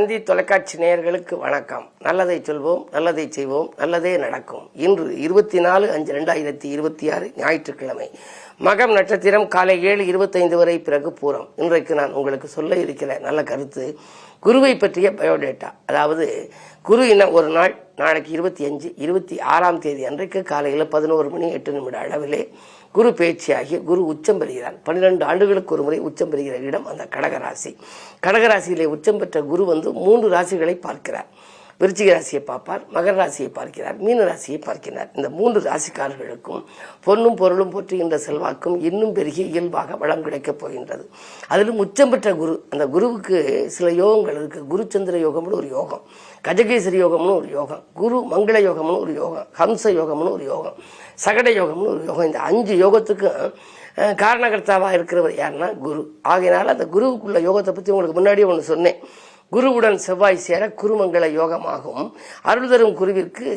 தந்தி தொலைக்காட்சி நேயர்களுக்கு வணக்கம். நல்லதை சொல்வோம், நல்லதை செய்வோம், நல்லதே நடக்கும். இன்று 24/5/2026 ஞாயிற்றுக்கிழமை. மகம் நட்சத்திரம் காலை 7:25 வரை, பிறகு பூரம். இன்றைக்கு நான் உங்களுக்கு சொல்ல இருக்கிற நல்ல கருத்து குருவை பற்றிய பயோடேட்டா. அதாவது குரு இன்னும் ஒரு நாள், நாளைக்கு 26ஆம் தேதி அன்றைக்கு காலையில் 11:08 அளவிலே குரு பேச்சியாகி குரு உச்சம் பெறுகிறார். 12 ஆண்டுகளுக்கு ஒரு முறை உச்சம் பெறுகிற இடம் அந்த கடகராசி. கடகராசியிலே உச்சம் பெற்ற குரு 3 ராசிகளை பார்க்கிறார். விருச்சிக ராசியை பார்ப்பார், மகர ராசியை பார்க்கிறார், மீன ராசியை பார்க்கிறார். இந்த 3 ராசிக்காரர்களுக்கும் பொன்னும் பொருளும் போற்றுகின்ற செல்வாக்கும் இன்னும் பெருகி இயல்பாக வளம் கிடைக்கப் போகின்றது. அதிலும் உச்சம் பெற்ற குரு, அந்த குருவுக்கு சில யோகங்கள் இருக்கு. குரு சந்திர யோகம்னு ஒரு யோகம், கஜகேசரி யோகம்னு ஒரு யோகம், குரு மங்கள யோகம்னு ஒரு யோகம், ஹம்ச யோகம்னு ஒரு யோகம், சகட யோகம்னு ஒரு யோகம். இந்த 5 யோகத்துக்கும் காரணகர்த்தாவாக இருக்கிறவர் யாருன்னா குரு. ஆகையினால அந்த குருவுக்குள்ள யோகத்தை பற்றி உங்களுக்கு முன்னாடியே ஒன்று சொன்னேன். குருவுடன் செவ்வாய் சேர குருமங்கள யோகமாகும். அருள் தரும் குருவிற்கு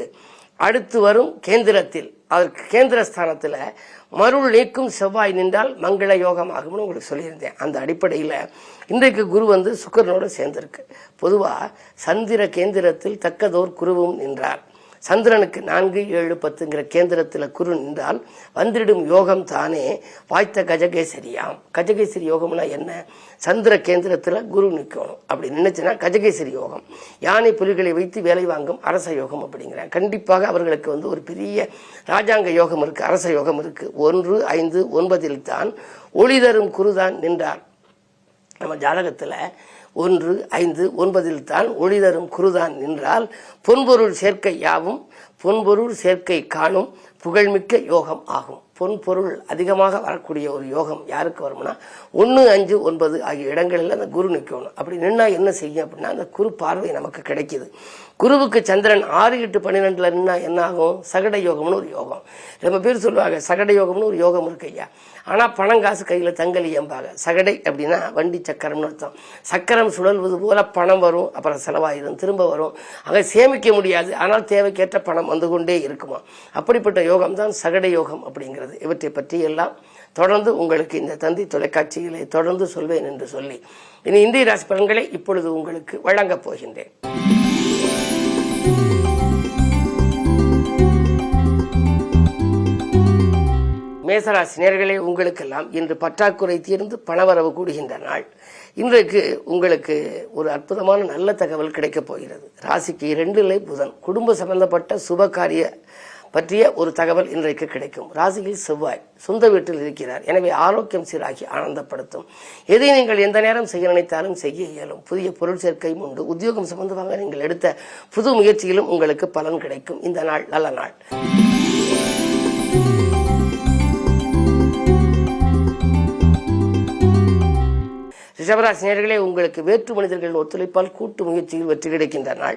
அடுத்து வரும் கேந்திரத்தில், அதற்கு கேந்திரஸ்தானத்தில் மருள் நீக்கும் செவ்வாய் நின்றால் மங்கள யோகமாகும்னு உங்களுக்கு சொல்லியிருந்தேன். அந்த அடிப்படையில் இன்றைக்கு குரு சுக்கிரனோடு சேர்ந்திருக்கு. பொதுவாக சந்திர கேந்திரத்தில் தக்கதோர் குருவும் நின்றார். சந்திரனுக்கு 4, 7, 10 கேந்திரத்தில் குரு நின்றால் வந்திடும் யோகம் தானே வாய்த்த கஜகேசரியாம். கஜகேசரி யோகம்னா என்ன? சந்திர கேந்திரத்தில் குரு நிற்கணும். அப்படி நினைச்சுன்னா கஜகேசரி யோகம். யானை புலிகளை வைத்து வேலை வாங்கும் அரச யோகம் அப்படிங்கிறாங்க. கண்டிப்பாக அவர்களுக்கு ஒரு பெரிய ராஜாங்க யோகம் இருக்கு, அரச யோகம் இருக்கு. 1, 5, 9 தான் ஒளி தரும் குருதான் நின்றார். நம்ம ஜாதகத்தில் 1, 5, 9 தான் ஒளி தரும் குருதான் நின்றால் பொன்பொருள் சேர்க்கை யாவும் பொன்பொருள் சேர்க்கை காணும் புகழ்மிக்க யோகம் ஆகும். பொன்பொருள் அதிகமாக வரக்கூடிய ஒரு யோகம் யாருக்கு வரும்னா 1, 5, 9 ஆகிய இடங்களில் அந்த குரு நிற்கணும். அப்படி நின்னா என்ன செய்யும் அப்படின்னா அந்த குரு பார்வை நமக்கு கிடைக்குது. குருவுக்கு சந்திரன் 6, 8, 12 நின்னா என்ன ஆகும்? சகட யோகம்னு ஒரு யோகம். ரொம்ப பேர் சொல்லுவாங்க சகட யோகம்னு ஒரு யோகம் இருக்கு ஐயா, ஆனால் பணம் காசு கையில் தங்கல் எம்பாங்க. சகடை அப்படின்னா வண்டி சக்கரம்னு அர்த்தம். சக்கரம் சுழல்வது போல பணம் வரும், அப்புறம் செலவாயிடும், திரும்ப வரும். அங்கே சேமிக்க முடியாது, ஆனால் தேவைக்கேற்ற பணம் வந்து கொண்டே இருக்குமா. அப்படிப்பட்ட யோகம் தான் சகட யோகம் அப்படிங்கிறது. இவற்றை பற்றி எல்லாம் தொடர்ந்து உங்களுக்கு இந்த தந்தி தொலைக்காட்சிகளை தொடர்ந்து சொல்வேன் என்று சொல்லி இனி இந்திய ராசி பலன்களை இப்பொழுது உங்களுக்கு வழங்கப் போகின்றேன். மேசராசி நேயர்களே, உங்களுக்கெல்லாம் இன்று பற்றாக்குறை தீர்ந்து பணவரவு கூடுகின்ற நாள். இன்றைக்கு உங்களுக்கு ஒரு அற்புதமான நல்ல தகவல் கிடைக்கப் போகிறது. ராசிக்கு 2 புதன், குடும்ப சம்பந்தப்பட்ட சுப காரிய பற்றிய ஒரு தகவல் இன்றைக்கு கிடைக்கும். ராசியில் செவ்வாய் சொந்த வீட்டில் இருக்கிறார். எனவே ஆரோக்கியம் சீராகி ஆனந்தப்படுத்தும். எதை நீங்கள் எந்த நேரம் செய்ய நினைத்தாலும் செய்ய இயலும். புதிய பொருள் சேர்க்கையும் உண்டு. உத்தியோகம் சம்பந்தமாக நீங்கள் எடுத்த புது முயற்சியிலும் உங்களுக்கு பலன் கிடைக்கும். இந்த நாள் நல்ல நாள். ரிஷபராசி நேயர்களே, உங்களுக்கு வேற்று மனிதர்களின் ஒத்துழைப்பால் கூட்டு முயற்சியில் வெற்றி கிடைக்கின்ற நாள்.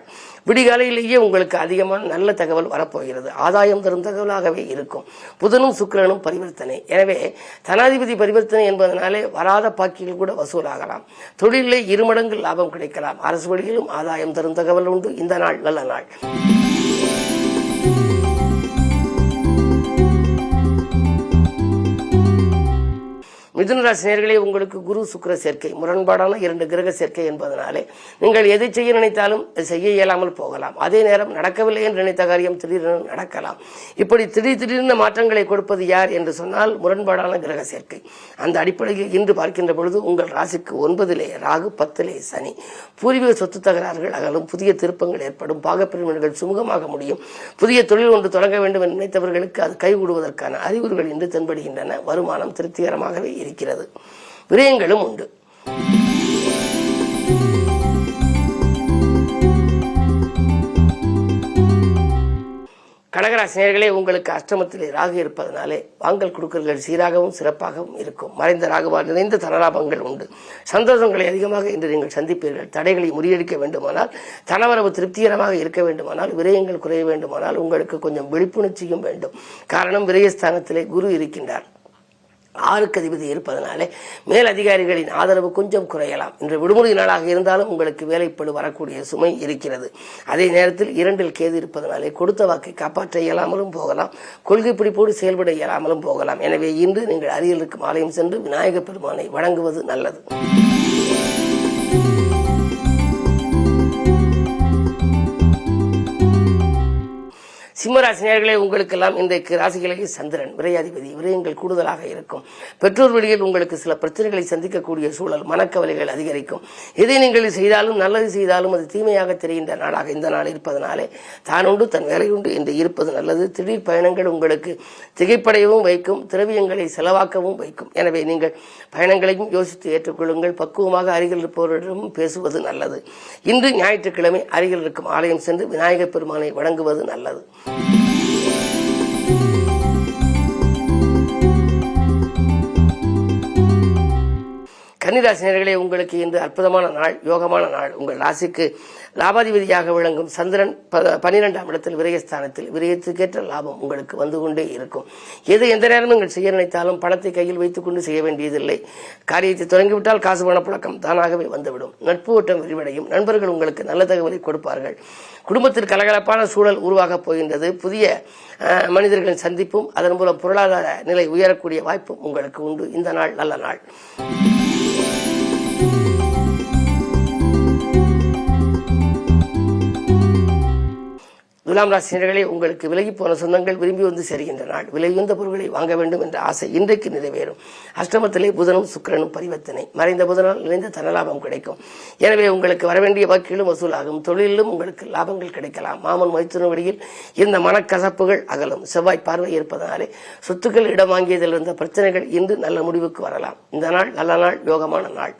விடிகாலையிலேயே உங்களுக்கு அதிகமான நல்ல தகவல் வரப்போகிறது. ஆதாயம் தரும் தகவலாகவே இருக்கும். புதனும் சுக்கிரனும் பரிவர்த்தனை. எனவே தனாதிபதி பரிவர்த்தனை என்பதனாலே வராத பாக்கிகள் கூட வசூலாகலாம். தொழிலே 2 மடங்கு லாபம் கிடைக்கலாம். அரசு வழியிலும் ஆதாயம் தரும் தகவல் உண்டு. இந்த நாள் நல்ல நாள். மிதுன ராசி நேயர்களே, உங்களுக்கு குரு சுக்கிர சேர்க்கை, முரண்பாடான 2 கிரக சேர்க்கை என்பதனாலே நீங்கள் எதை செய்ய நினைத்தாலும் செய்ய இயலாமல் போகலாம். அதே நேரம் நடக்கவில்லை என்று நினைத்த காரியம் திடீரென நடக்கலாம். இப்படி திடீர்னு மாற்றங்களை கொடுப்பது யார் என்று சொன்னால் முரண்பாடான கிரக சேர்க்கை. அந்த அடிப்படையில் இன்று பார்க்கின்ற பொழுது உங்கள் ராசிக்கு 9 ராகு, 10 சனி. பூர்வீக சொத்து தகராறுகள் அகலும். புதிய திருப்பங்கள் ஏற்படும். பாகப்பிரிவினர்கள் சுமூகமாக முடியும். புதிய தொழில் ஒன்று தொடங்க வேண்டும் என்று நினைத்தவர்களுக்கு அது கைகூடுவதற்கான அறிகுறிகள் இன்று தென்படுகின்றன. வருமானம் திருப்திகரமாகவே இருக்கிறது. விரயங்களும் உண்டு. கடகராசி நேயர்களே, உங்களுக்கு அஷ்டமத்திலே ராகு இருப்பதனாலே வாங்கல் கொடுக்கல்கள் சீராகவும் சிறப்பாகவும் இருக்கும். மறைந்த ராகுவால் நிறைந்த தனலாபங்கள் உண்டு. சந்தோஷங்களை அதிகமாக இன்று நீங்கள் சந்திப்பீர்கள். தடைகளை முறியடிக்க வேண்டுமானால், தனவரவு திருப்திகரமாக இருக்க வேண்டுமானால், விரயங்கள் குறைய வேண்டுமானால் உங்களுக்கு கொஞ்சம் விழிப்புணர்ச்சியும் வேண்டும். காரணம், விரயஸ்தானத்திலே குரு இருக்கின்றார். 6க்கு அதிபதி இருப்பதனாலே மேல் அதிகாரிகளின் ஆதரவு கொஞ்சம் குறையலாம். இன்று விடுமுறை நாளாக இருந்தாலும் உங்களுக்கு வேலைப்படு வரக்கூடிய சுமை இருக்கிறது. அதே நேரத்தில் 2ல் கேது இருப்பதனாலே கொடுத்த வாக்கை காப்பாற்ற இயலாமலும் போகலாம். கொள்கை பிடிப்போடு செயல்பட இயலாமலும் போகலாம். எனவே இன்று நீங்கள் அருகில் இருக்கும் ஆலயம் சென்று விநாயகப் பெருமானை வணங்குவது நல்லது. சிம்மராசினியர்களே, உங்களுக்கெல்லாம் இன்றைக்கு ராசிகளே சந்திரன் விரையாதிபதி. விரயங்கள் கூடுதலாக இருக்கும். பெற்றோர் வழியில் உங்களுக்கு சில பிரச்சனைகளை சந்திக்கக்கூடிய சூழல், மனக்கவலைகள் அதிகரிக்கும். எதை நீங்கள் செய்தாலும் நல்லது செய்தாலும் அது தீமையாக தெரிகின்ற நாளாக இந்த நாள் இருப்பதனாலே தானுண்டு தன் வேலையுண்டு என்று இருப்பது நல்லது. திடீர் பயணங்கள் உங்களுக்கு திகைப்படையவும் வைக்கும், திரவியங்களை செலவாக்கவும் வைக்கும். எனவே நீங்கள் பயணங்களையும் யோசித்து ஏற்றுக்கொள்ளுங்கள். பக்குவமாக அருகில் இருப்பவரிடமும் பேசுவது நல்லது. இன்று ஞாயிற்றுக்கிழமை அருகில் இருக்கும் ஆலயம் சென்று விநாயகர் பெருமானை வணங்குவது நல்லது. கன்னிராசினியர்களே, உங்களுக்கு இன்று அற்புதமான நாள், யோகமான நாள். உங்கள் ராசிக்கு லாபாதிபதியாக விளங்கும் சந்திரன் 12ஆம் இடத்தில் விரயஸ்தானத்தில். விரயத்துக்கேற்ற லாபம் உங்களுக்கு வந்து கொண்டே இருக்கும். எந்த நேரமும் நீங்கள் செய்ய நினைத்தாலும் பணத்தை கையில் வைத்துக் கொண்டு செய்ய வேண்டியதில்லை. காரியத்தை தொடங்கிவிட்டால் காசு பணப்பழக்கம் தானாகவே வந்துவிடும். நட்பு வட்டம் விரிவடையும். நண்பர்கள் உங்களுக்கு நல்ல தகவலை கொடுப்பார்கள். குடும்பத்தில் கலகலப்பான சூழல் உருவாகப் போகின்றது. புதிய மனிதர்களின் சந்திப்பும் அதன் மூலம் பொருளாதார நிலை உயரக்கூடிய வாய்ப்பும் உங்களுக்கு உண்டு. இந்த நாள் நல்ல நாள். துலாம் ராசினியர்களே, உங்களுக்கு விலகி போன சொந்தங்கள் விரும்பி வந்து சேர்கின்ற நாள். விலையுந்த பொருட்களை வாங்க வேண்டும் என்ற ஆசை இன்றைக்கு நிறைவேறும். அஷ்டமத்திலே புதனும் சுக்கிரனும் பரிவர்த்தனை. மறைந்த புதனால் நிறைந்த தனலாபம் கிடைக்கும். எனவே உங்களுக்கு வரவேண்டிய வாக்குகளும் வசூலாகும். தொழிலிலும் உங்களுக்கு லாபங்கள் கிடைக்கலாம். மாமன் மைத்துன வழியில் இருந்த மனக்கசப்புகள் அகலும். செவ்வாய் பார்வை இருப்பதனாலே சொத்துக்கள் இடம் வாங்கியதில் இருந்த பிரச்சனைகள் இன்று நல்ல முடிவுக்கு வரலாம். இந்த நாள் நல்ல நாள், யோகமான நாள்.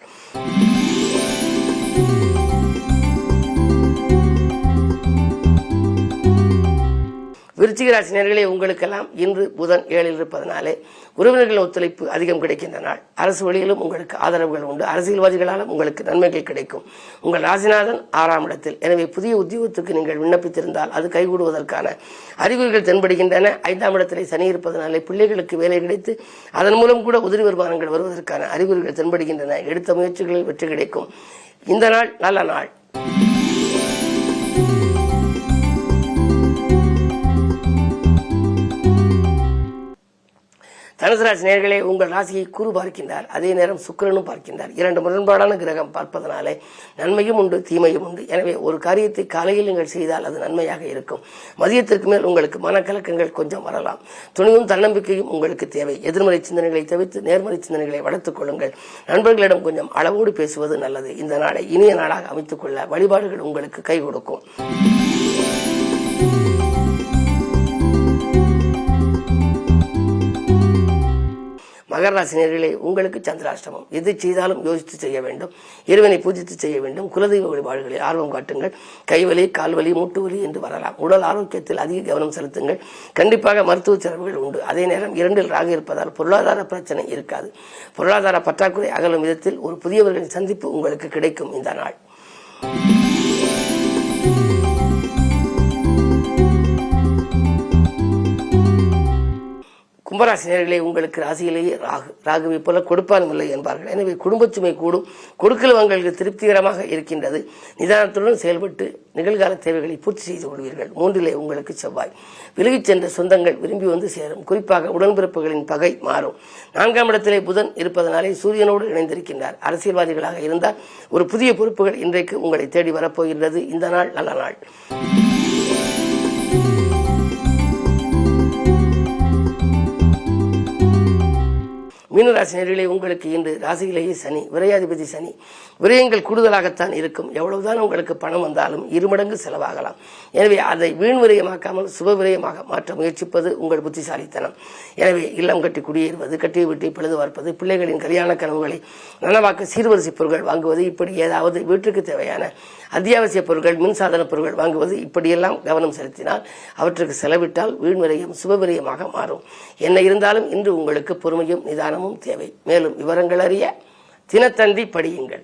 விருச்சிக ராசினியர்களே, உங்களுக்கெல்லாம் இன்று புதன் 7ல் இருப்பதனாலே உறவினர்களின் ஒத்துழைப்பு அதிகம் கிடைக்கின்ற நாள். அரசு வழியிலும் உங்களுக்கு ஆதரவுகள் உண்டு. அரசியல்வாதிகளாலும் உங்களுக்கு நன்மைகள் கிடைக்கும். உங்கள் ராசிநாதன் 6ஆம் இடத்தில். எனவே புதிய உத்தியோகத்துக்கு நீங்கள் விண்ணப்பித்திருந்தால் அது கைகூடுவதற்கான அறிகுறிகள் தென்படுகின்றன. 5ஆம் இடத்திலே சனி இருப்பதனாலே பிள்ளைகளுக்கு வேலை கிடைத்து அதன் மூலம் கூட உதிரி வருமானங்கள் வருவதற்கான அறிகுறிகள் தென்படுகின்றன. எடுத்த முயற்சிகளில் வெற்றி கிடைக்கும். இந்த நாள் நல்ல நாள். தனுசு ராசி நேயர்களே, உங்கள் ராசியை குரு பார்க்கின்றார். அதே நேரம் சுக்கிரனும் பார்க்கின்றார். 2 முரண்பாடான கிரகம் பார்ப்பதனாலே நன்மையும் உண்டு, தீமையும் உண்டு. எனவே ஒரு காரியத்தை காலையில் நீங்கள் செய்தால் அது நன்மையாக இருக்கும். மதியத்திற்கு மேல் உங்களுக்கு மனக்கலக்கங்கள் கொஞ்சம் வரலாம். துணிவும் தன்னம்பிக்கையும் உங்களுக்கு தேவை. எதிர்மறை சிந்தனைகளை தவிர்த்து நேர்மறை சிந்தனைகளை வளர்த்துக் கொள்ளுங்கள். நண்பர்களிடம் கொஞ்சம் அளவோடு பேசுவது நல்லது. இந்த நாளை இனிய நாளாக அமைத்துக் கொள்ள வழிபாடுகள் உங்களுக்கு கை கொடுக்கும். மகர ராசினியர்களே, உங்களுக்கு சந்திராஷ்டமம். எது செய்தாலும் யோசித்து செய்ய வேண்டும். இறைவனை பூஜித்து செய்ய வேண்டும். குலதெய்வ வழிபாடுகளில் ஆர்வம் காட்டுங்கள். கைவலி, கால்வலி, மூட்டு வலி என்று வரலாம். உடல் ஆரோக்கியத்தில் அதிக கவனம் செலுத்துங்கள். கண்டிப்பாக மருத்துவ செலவுகள் உண்டு. அதே நேரம் 2ல் ராகு இருப்பதால் பொருளாதார பிரச்சனை இருக்காது. பொருளாதார பற்றாக்குறை அகலும் விதத்தில் ஒரு புதியவர்களின் சந்திப்பு உங்களுக்கு கிடைக்கும் இந்த நாள். கும்பராசினியர்களே, உங்களுக்கு ராசியிலேயே ராகுவை போல கொடுப்பாலும் இல்லை என்பார்கள். எனவே குடும்பச் சுமை கூடும். கொடுக்கல் வாங்கல்கள் திருப்திகரமாக இருக்கின்றது. நிதானத்துடன் செயல்பட்டு நிகழ்கால தேவைகளை பூர்த்தி செய்து கொள்வீர்கள். 3லே உங்களுக்கு செவ்வாய். விலகிச் சென்ற சொந்தங்கள் விரும்பி வந்து சேரும். குறிப்பாக உடன்பிறப்புகளின் பகை மாறும். 4ஆம் இடத்திலே புதன் இருப்பதனாலே சூரியனோடு இணைந்திருக்கின்றார். அரசியல்வாதிகளாக இருந்தால் ஒரு புதிய பொறுப்புகள் இன்றைக்கு உங்களை தேடி வரப்போகின்றது. இந்த நாள் நல்ல நாள். மீனராசினியர்களே, உங்களுக்கு இன்று ராசியிலேயே சனி, விரையாதிபதி சனி. விரயங்கள் கூடுதலாகத்தான் இருக்கும். எவ்வளவுதான் உங்களுக்கு பணம் வந்தாலும் 2 மடங்கு செலவாகலாம். எனவே அதை வீண் விரயமாக்காமல் சுப விரயமாக மாற்ற முயற்சிப்பது உங்கள் புத்திசாலித்தனம். எனவே இல்லம் கட்டி குடியேறுவது, கட்டிய வீட்டை பழுது பார்ப்பது, பிள்ளைகளின் கல்யாண கனவுகளை நனவாக்க சீர்வரிசை பொருட்கள் வாங்குவது, இப்படி ஏதாவது வீட்டுக்கு தேவையான அத்தியாவசிய பொருட்கள், மின்சாதன பொருட்கள் வாங்குவது, இப்படியெல்லாம் கவனம் செலுத்தினால் அவற்றுக்கு செலவிட்டால் வீண் விரயம் சுப விரயமாக மாறும். என்ன இருந்தாலும் இன்று உங்களுக்கு பொறுமையும் நிதானமும் தேவை. மேலும் விவரங்கள் அறிய தினத்தந்தி படியுங்கள்.